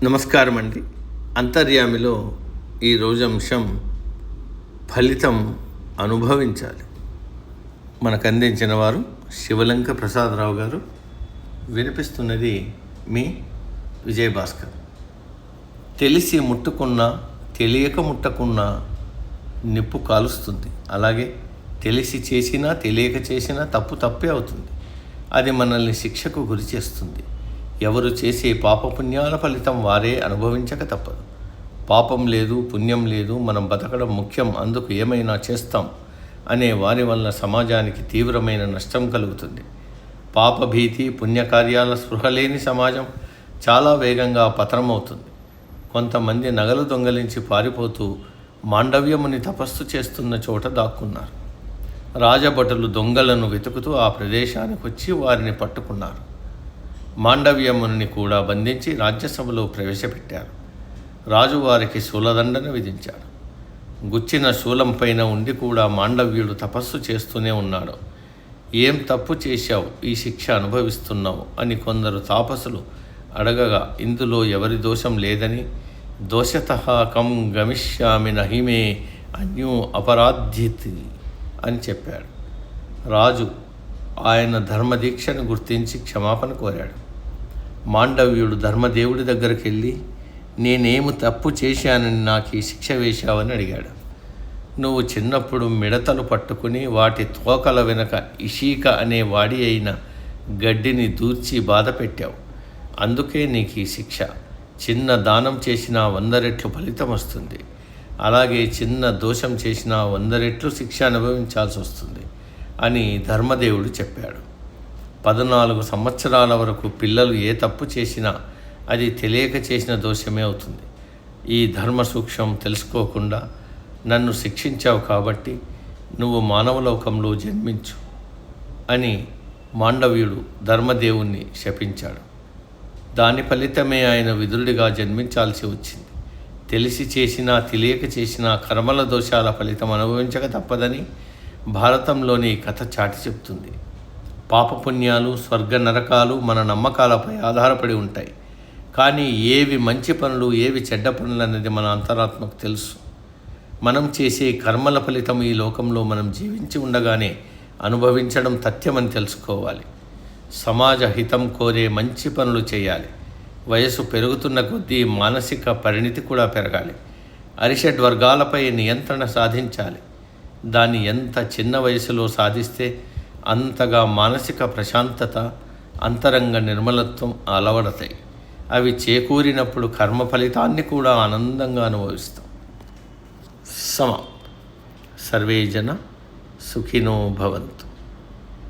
నమస్కారం అండి. అంతర్యామిలో ఈరోజు అంశం ఫలితం అనుభవించాలి. మనకు అందించిన వారు శివలంక ప్రసాదరావు గారు. వినిపిస్తున్నది మీ విజయభాస్కర్. తెలిసి ముట్టుకున్నా తెలియక ముట్టకున్నా నిప్పు కాలుస్తుంది. అలాగే తెలిసి చేసినా తెలియక చేసినా తప్పు తప్పే అవుతుంది. అది మనల్ని శిక్షకు గురి చేస్తుంది. ఎవరు చేసే పాపపుణ్యాల ఫలితం వారే అనుభవించక తప్పదు. పాపం లేదు, పుణ్యం లేదు, మనం బతకడం ముఖ్యం, అందుకు ఏమైనా చేస్తాం అనే వారి వల్ల సమాజానికి తీవ్రమైన నష్టం కలుగుతుంది. పాపభీతి, పుణ్యకార్యాల స్పృహ లేని సమాజం చాలా వేగంగా పతనమవుతుంది. కొంతమంది నగలు దొంగలించి పారిపోతూ మాండవ్యముని తపస్సు చేస్తున్న చోట దాక్కున్నారు. రాజభటులు దొంగలను వెతుకుతూ ఆ ప్రదేశానికి వచ్చి వారిని పట్టుకున్నారు. మాండవ్యముని కూడా బంధించి రాజ్యసభలో ప్రవేశపెట్టారు. రాజు వారికి శూలదండన విధించాడు. గుచ్చిన శూలం పైన ఉండి కూడా మాండవ్యుడు తపస్సు చేస్తూనే ఉన్నాడు. ఏం తప్పు చేశావు, ఈ శిక్ష అనుభవిస్తున్నావు అని కొందరు తాపసులు అడగగా, ఇందులో ఎవరి దోషం లేదని, దోషతః కం గమిష్యామి నహిమే అన్యూ అపరాధ్యతి అని చెప్పాడు. రాజు ఆయన ధర్మదీక్షను గుర్తించి క్షమాపణ కోరాడు. మాండవ్యుడు ధర్మదేవుడి దగ్గరికి వెళ్ళి, నేనేమి తప్పు చేశానని నాకు ఈ శిక్ష వేశావని అడిగాడు. నువ్వు చిన్నప్పుడు మిడతలు పట్టుకుని వాటి తోకల వెనక ఇషీక అనే వాడి అయిన గడ్డిని దూర్చి బాధ పెట్టావు, అందుకే నీకు ఈ శిక్ష. చిన్న దానం చేసినా 100 రెట్లు ఫలితం వస్తుంది, అలాగే చిన్న దోషం చేసినా 100 రెట్లు శిక్ష అనుభవించాల్సి వస్తుంది అని ధర్మదేవుడు చెప్పాడు. 14 సంవత్సరాల వరకు పిల్లలు ఏ తప్పు చేసినా అది తెలియక చేసిన దోషమే అవుతుంది. ఈ ధర్మ సూక్ష్మం తెలుసుకోకుండా నన్ను శిక్షించావు కాబట్టి నువ్వు మానవలోకంలో జన్మించు అని మాండవ్యుడు ధర్మదేవుణ్ణి శపించాడు. దాని ఫలితమే ఆయన విదురుడిగా జన్మించాల్సి వచ్చింది. తెలిసి చేసినా తెలియక చేసినా కర్మల దోషాల ఫలితం అనుభవించక తప్పదని భారతంలోని కథ చాటి చెప్తుంది. పాపపుణ్యాలు, స్వర్గ నరకాలు మన నమ్మకాలపై ఆధారపడి ఉంటాయి. కానీ ఏవి మంచి పనులు, ఏవి చెడ్డ పనులు అనేది మన అంతరాత్మకు తెలుసు. మనం చేసే కర్మల ఫలితం ఈ లోకంలో మనం జీవించి ఉండగానే అనుభవించడం తథ్యమని తెలుసుకోవాలి. సమాజ హితం కోరే మంచి పనులు చేయాలి. వయసు పెరుగుతున్న కొద్దీ మానసిక పరిణితి కూడా పెరగాలి. అరిషడ్ వర్గాలపై నియంత్రణ సాధించాలి. దాన్ని ఎంత చిన్న వయసులో సాధిస్తే అంతగా మానసిక ప్రశాంతత, అంతరంగ నిర్మలత్వం అలవడతాయి. అవి చేకూరినప్పుడు కర్మ ఫలితాన్ని కూడా ఆనందంగా అనుభవిస్తాం. సర్వే జన సుఖినో భవంతు.